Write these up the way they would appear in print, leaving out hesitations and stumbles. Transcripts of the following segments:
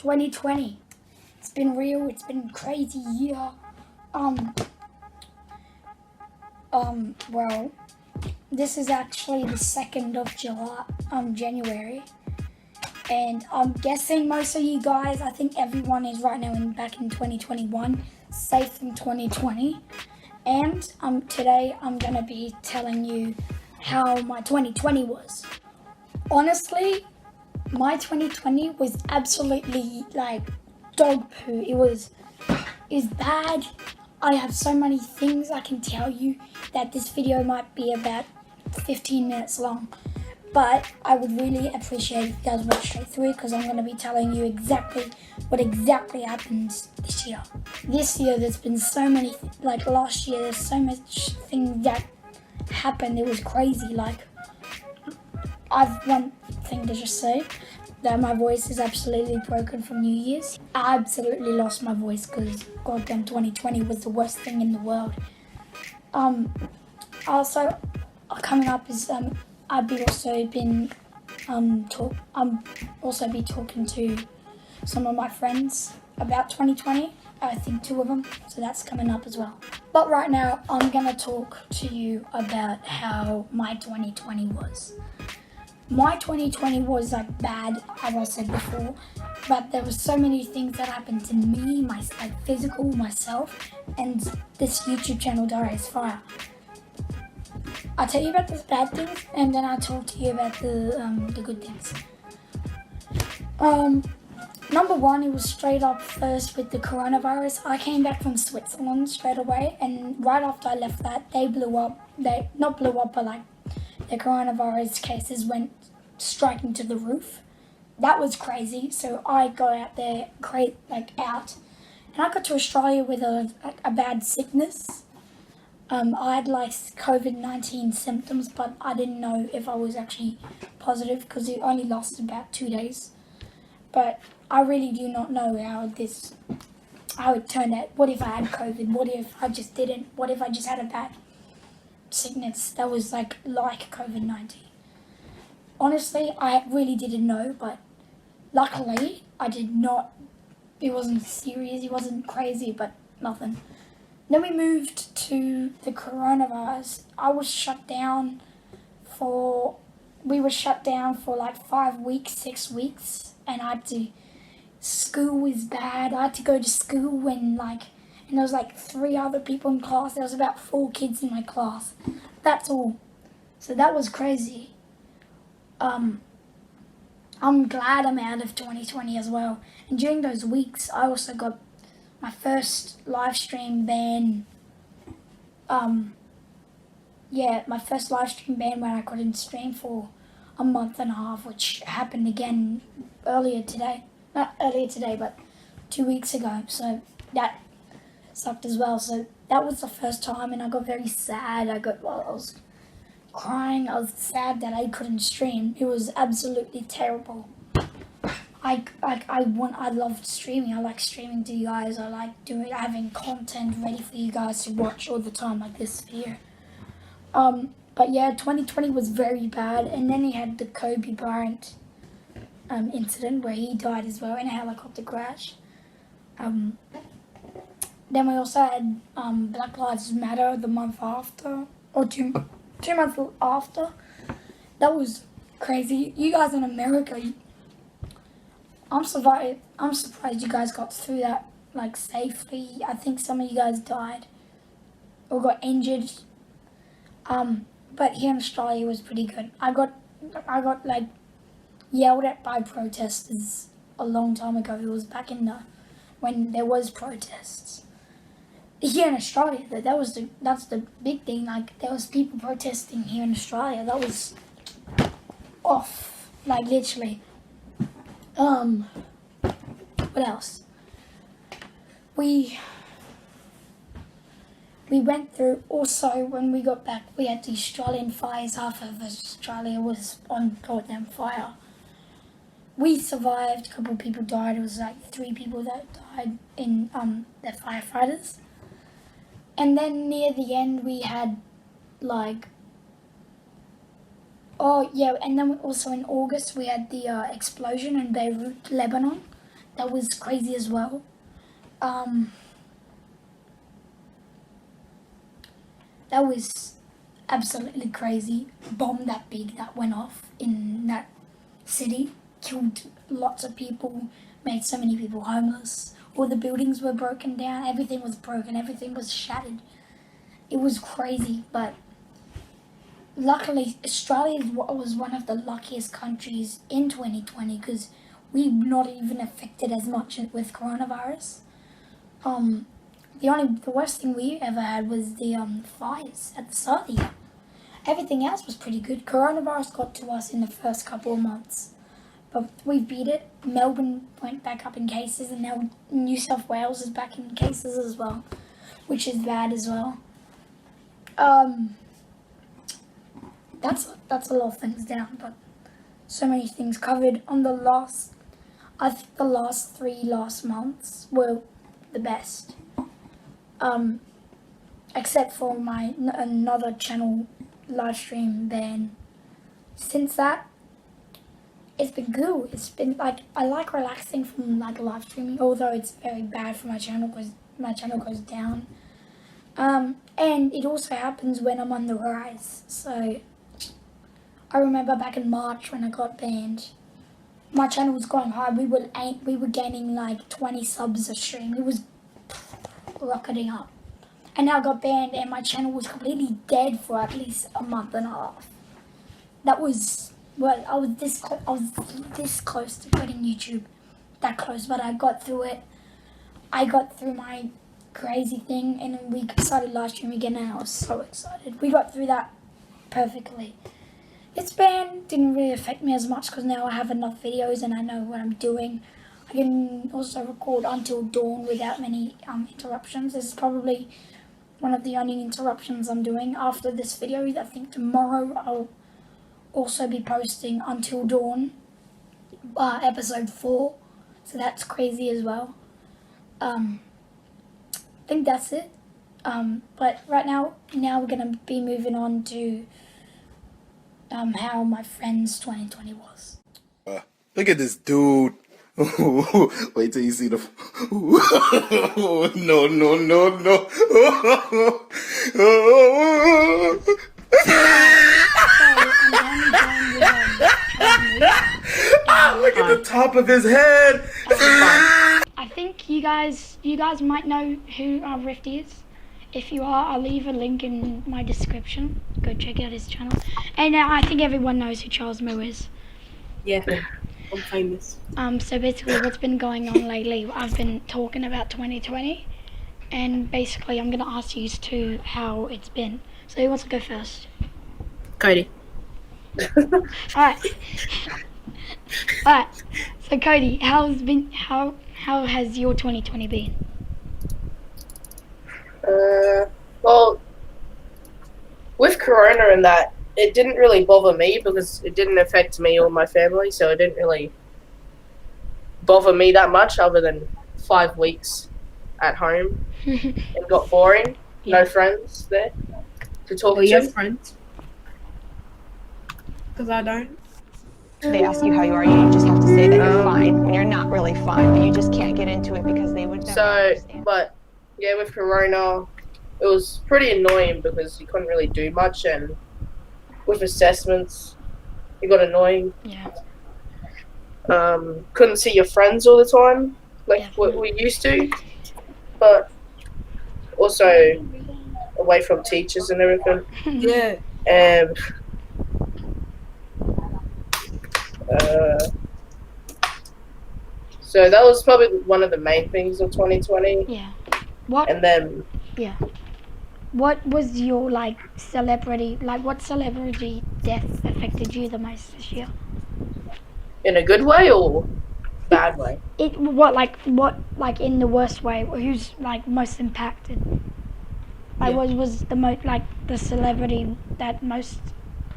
2020. It's been real. It's been a crazy year. Well, this is actually the 2nd of January. And I'm guessing most of you guys, I think everyone is right now back in 2021, safe from 2020. And today I'm going to be telling you how my 2020 was. Honestly, my 2020 was absolutely like dog poo. It was bad. I have so many things I can tell you that this video might be about 15 minutes long. But I would really appreciate if you guys watch straight through because I'm going to be telling you exactly what happened this year. This year there's been so many, like last year there's so much things that happened. It was crazy. Like, I've one thing to just say, that my voice is absolutely broken from New Year's. I absolutely lost my voice because goddamn 2020 was the worst thing in the world. Also, coming up is I'll also be talking to some of my friends about 2020. I think 2 of them, so that's coming up as well. But right now, I'm gonna talk to you about how my 2020 was. My 2020 was like bad, as I said before, but there was so many things that happened to me, myself, and this YouTube channel, Is Fire. I'll tell you about the bad things, and then I'll talk to you about the good things. Number one, it was straight up first with the coronavirus. I came back from Switzerland straight away, and right after I left that, they blew up. They not blew up, but like the coronavirus cases went striking to the roof. That was crazy. So I got out there, out, and I got to Australia with a bad sickness. I had like COVID-19 symptoms, but I didn't know if I was actually positive because it only lasted about 2 days. But I really do not know how it turned out. What if I had COVID? What if I just didn't? What if I just had a bad sickness that was like COVID-19? Honestly, I really didn't know, but luckily I did not. It wasn't serious, it wasn't crazy, but nothing. Then we moved to the coronavirus. We were shut down for like 5 weeks, 6 weeks, and school was bad. I had to go to school and there was like 3 other people in class. There was about 4 kids in my class. That's all. So that was crazy. I'm glad I'm out of 2020 as well. And during those weeks, I also got my first live stream ban. My first live stream ban when I couldn't stream for a month and a half, which happened again earlier today. Not earlier today, but 2 weeks ago. So that sucked as well. So that was the first time, and I got very sad. I was crying. I was sad that I couldn't stream. It was absolutely terrible. I loved streaming. I like streaming to you guys. I like having content ready for you guys to watch all the time, like this video. But yeah, 2020 was very bad. And then he had the Kobe Bryant incident where he died as well in a helicopter crash. Then we also had Black Lives Matter the month after, or 2 months after. That was crazy. You guys in America, I'm surprised you guys got through that safely. I think some of you guys died or got injured. But here in Australia it was pretty good. I got yelled at by protesters a long time ago. It was back when there was protests. Here in Australia, that's the big thing. There was people protesting here in Australia. That was off, literally. What else? We went through, also when we got back, we had the Australian fires. Half of Australia was on goddamn fire. We survived. A couple of people died. It was 3 people that died in the firefighters. And then near the end we had and then also in August we had the explosion in Beirut, Lebanon. that was crazy as well. That was absolutely crazy. Bomb that big that went off in that city, killed lots of people, made so many people homeless. All the buildings were broken down, everything was broken, everything was shattered. It was crazy, but luckily Australia was one of the luckiest countries in 2020 because we're not even affected as much with coronavirus. The worst thing we ever had was the fires at the start of the year. Everything else was pretty good. Coronavirus got to us in the first couple of months, but we beat it. Melbourne went back up in cases, and now New South Wales is back in cases as well, which is bad as well. That's a lot of things down, but so many things covered on I think the last 3 months were the best. Except for my another channel live stream ban. Since that, it's been good. It's been like, I like relaxing from like live streaming, although it's very bad for my channel because my channel goes down. And it also happens when I'm on the rise. So I remember back in March when I got banned, my channel was going high. We were gaining like 20 subs a stream. It was rocketing up. And now I got banned and my channel was completely dead for at least a month and a half. That was, well, I was this close to quitting YouTube. That close, but I got through it. I got through my crazy thing and we started live streaming again and I was so excited. We got through that perfectly. This ban didn't really affect me as much because now I have enough videos and I know what I'm doing. I can also record until dawn without many interruptions. This is probably one of the only interruptions I'm doing after this video. I think tomorrow I'll also be posting Until Dawn, episode 4. So that's crazy as well. I think that's it. But right now we're going to be moving on to how my friend's 2020 was. Look at this dude. Wait till you see the. No. Look at the top of his head. I think you guys might know who R1fty is. If you are, I'll leave a link in my description. Go check out his channel. And I think everyone knows who Charles Moo is. Yeah, I'm famous. So basically what's been going on lately, I've been talking about 2020. And basically I'm going to ask you two how it's been. So who wants to go first? Cody. Alright. So Cody, how has your 2020 been? Well, with Corona and that, it didn't really bother me because it didn't affect me or my family, so it didn't really bother me that much other than 5 weeks at home. It got boring. Yeah. No friends there to talk Well, to. you have friends. Because I don't. They ask you how you are, you just have to say that you're fine when you're not really fine, but you just can't get into it because they would never understand. But yeah, with Corona, it was pretty annoying because you couldn't really do much, and with assessments, it got annoying. Yeah. Couldn't see your friends all the time, like what we used to, but also away from teachers and everything. Yeah. And so that was probably one of the main things of 2020. Yeah. What? And then Yeah. What was your celebrity? What celebrity death affected you the most this year? in a good way or bad way? What in the worst way? Who's most impacted? What was the the celebrity that most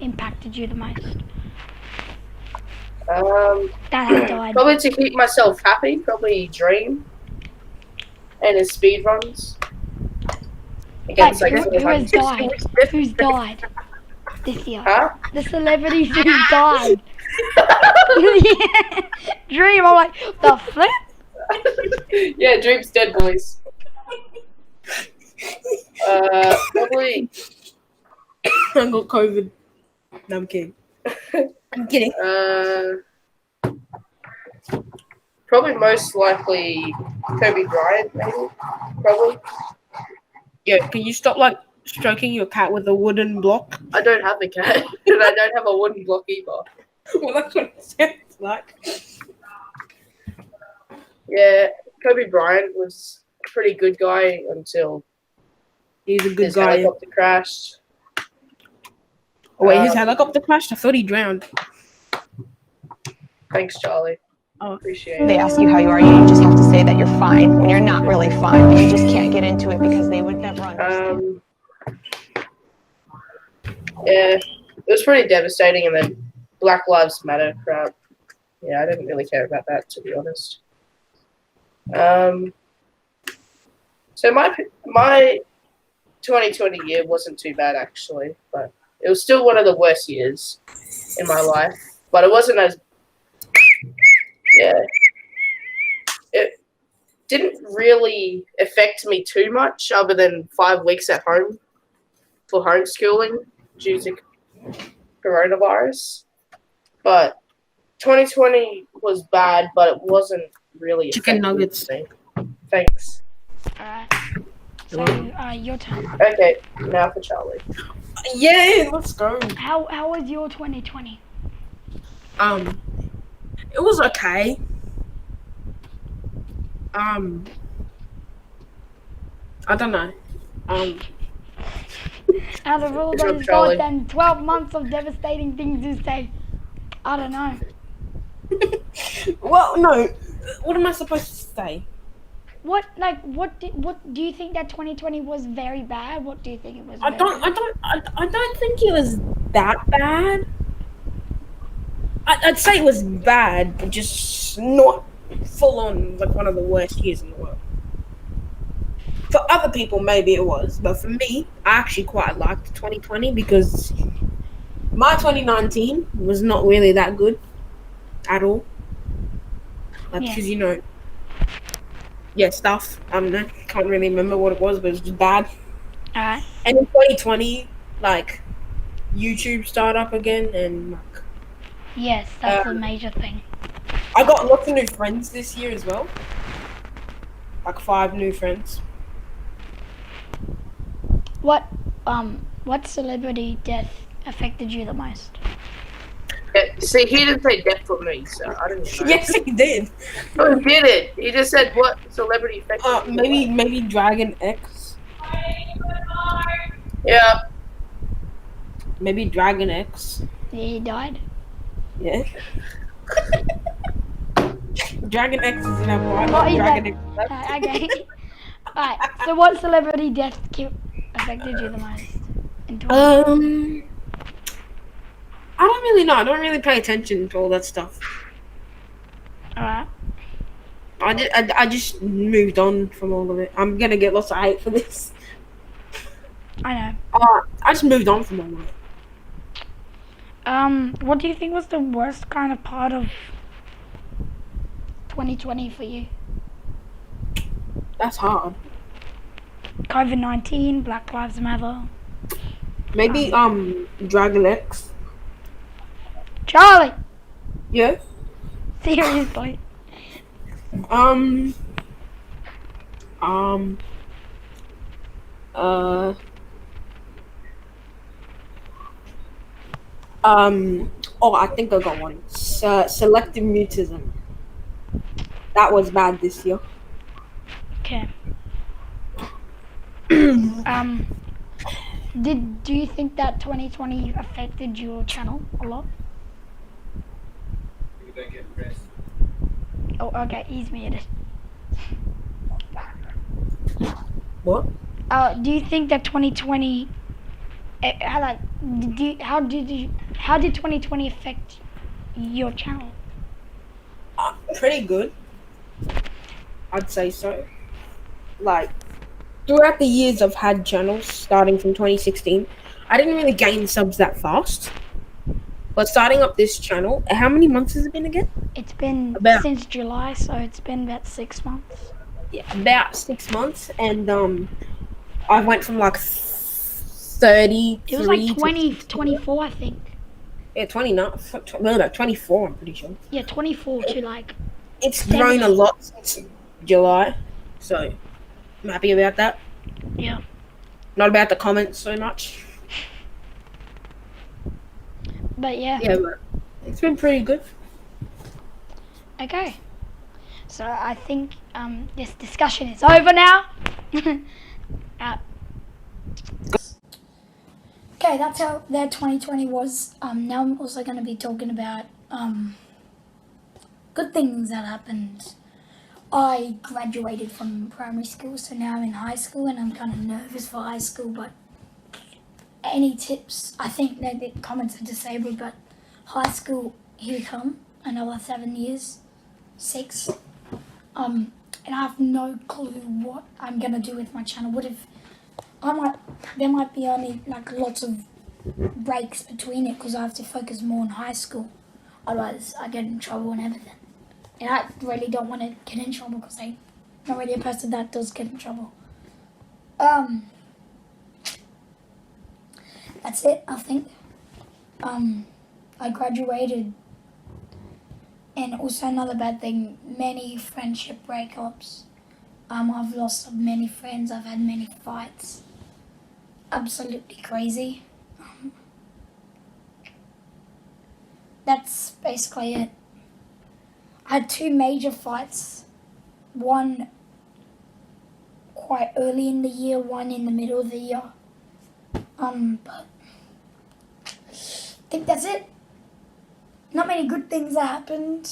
impacted you the most? That had died. Probably to keep myself happy, probably Dream and his speed runs. Against Who has died? Who's died this year? Huh? The celebrities who died. Yeah. Dream, I'm like, the flip? Yeah, Dream's dead, boys. Probably. I got COVID. No, I'm kidding. I'm kidding. Probably most likely Kobe Bryant, maybe. Probably. Yeah, can you stop like stroking your cat with a wooden block? I don't have a cat, and I don't have a wooden block either. Well, that's what it sounds like. Yeah, Kobe Bryant was a pretty good guy until He's a good his guy. helicopter crashed. Oh, wait, his helicopter crashed? I thought he drowned. Thanks, Charlie. Oh. Appreciate it. They ask you how you are, you just have to say that you're fine when you're not really fine, but you just can't get into it because they would never understand. Yeah, it was pretty devastating, and then Black Lives Matter crap. Yeah, I didn't really care about that, to be honest. So my 2020 year wasn't too bad, actually, but it was still one of the worst years in my life. But it wasn't as it didn't really affect me too much, other than 5 weeks at home for homeschooling due to coronavirus. But 2020 was bad, but it wasn't really Chicken affecting nuggets. me. Thanks. Alright. So, your turn. Okay, now for Charlie. Yeah, let's go. How was your 2020? It was okay. I don't know. Out of all Good job, those Charlie. goddamn 12 months of devastating things you say, I don't know. Well, no. What am I supposed to say? What do you think that 2020 was very bad? What do you think it was? I don't think it was that bad. I'd say it was bad, but just not full on like one of the worst years in the world. For other people, maybe it was, but for me, I actually quite liked 2020 because my 2019 was not really that good at all. Like, Yeah. because stuff. I don't know, can't really remember what it was, but it was just bad. Alright. And in 2020, like, YouTube started up again, and like, Yes, that's a major thing. I got lots of new friends this year as well. Like 5 new friends. What celebrity death affected you the most? See, he didn't say death for me, so I didn't know. Yes, he did. Oh, he did it. He just said what celebrity affected you? Maybe Dragon X. Yeah. Maybe Dragon X. Yeah, he died. Yeah. Dragon X is in a part. What is Dragon that? X. Okay. Alright, so what celebrity death affected you the most? In 2020? I don't really know. I don't really pay attention to all that stuff. Alright. I just moved on from all of it. I'm gonna get lots of hate for this. I know. I just moved on from all of it. What do you think was the worst kind of part of 2020 for you? That's hard. COVID-19, Black Lives Matter. Maybe Dragon X. Charlie! Yeah. Seriously. Oh, I think I got one. Selective mutism. That was bad this year. Okay. Do you think that 2020 affected your channel a lot? Oh, okay, he's muted. What? Do you think that 2020? How did 2020 affect your channel? Pretty good. I'd say so. Like, throughout the years I've had channels, starting from 2016, I didn't really gain subs that fast. But starting up this channel, how many months has it been again? It's been About- since July, so it's been about 6 months. Yeah, about 6 months, and I went from like 33. It was like to- 20, 24, I think. Yeah, 29. No, 24. I'm pretty sure. Yeah, 24 to like. It's grown a lot since July, so I'm happy about that. Yeah. Not about the comments so much. But yeah. Yeah, but it's been pretty good. Okay. So I think this discussion is over now. Okay, that's how their 2020 was. Now I'm also going to be talking about good things that happened. I graduated from primary school, so now I'm in high school, and I'm kind of nervous for high school. But any tips? I think that the comments are disabled, but high school, here we come. Another 7 years, 6. And I have no clue what I'm gonna do with my channel. What if there might be only like lots of breaks between it because I have to focus more on high school. Otherwise, I get in trouble and everything. And I really don't want to get in trouble because I'm not really a person that does get in trouble. That's it, I think. I graduated. And also another bad thing, many friendship breakups. I've lost many friends, I've had many fights. Absolutely crazy. That's basically it. I had 2 major fights. One quite early in the year, one in the middle of the year. But I think that's it. Not many good things that happened.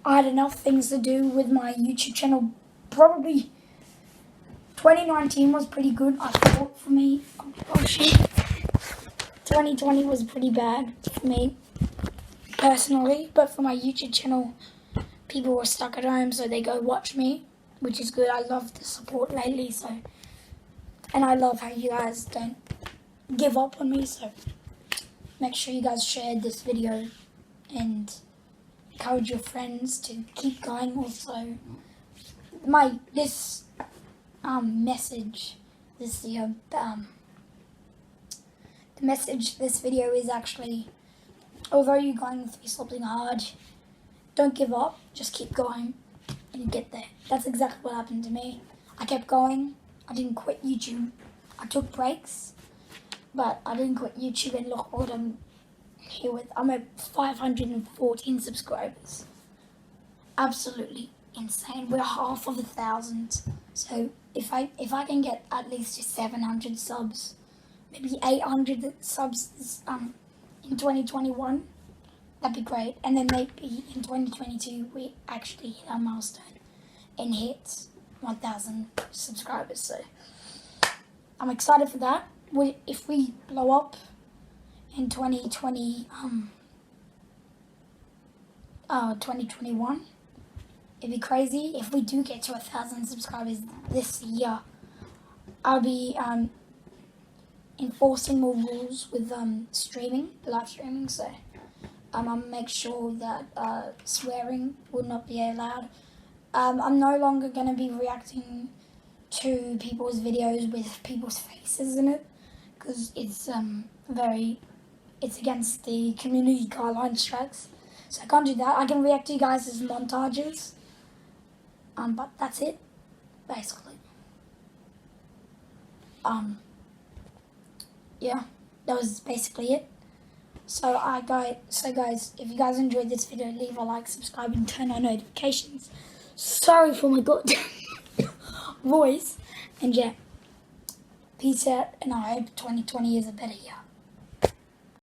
I had enough things to do with my YouTube channel. Probably 2019 was pretty good, I thought, for me. Oh shit. 2020 was pretty bad for me, personally. But for my YouTube channel, people were stuck at home, so they go watch me, which is good. I love the support lately, so. And I love how you guys don't give up on me, so. Make sure you guys shared this video and encourage your friends to keep going. Also, this message, the message this video is actually, although you're going through something hard, don't give up. Just keep going, and you get there. That's exactly what happened to me. I kept going. I didn't quit YouTube. I took breaks. But I didn't quit YouTube, and look what I'm here with. I'm at 514 subscribers. Absolutely insane. We're half of 1,000. So if I can get at least 700 subs, maybe 800 subs in 2021, that'd be great. And then maybe in 2022 we actually hit our milestone and hit 1,000 subscribers. So I'm excited for that. If we blow up in 2021, it'd be crazy. If we do get to 1,000 subscribers this year, I'll be enforcing more rules with live streaming. So I'll make sure that swearing will not be allowed. I'm no longer going to be reacting to people's videos with people's faces in it, because it's against the community guideline strikes. So I can't do that. I can react to you guys as montages. But that's it, basically. Yeah, that was basically it. So guys, if you guys enjoyed this video, leave a like, subscribe, and turn on notifications. Sorry for my god voice. And yeah, peace out, and I hope 2020 is a better year.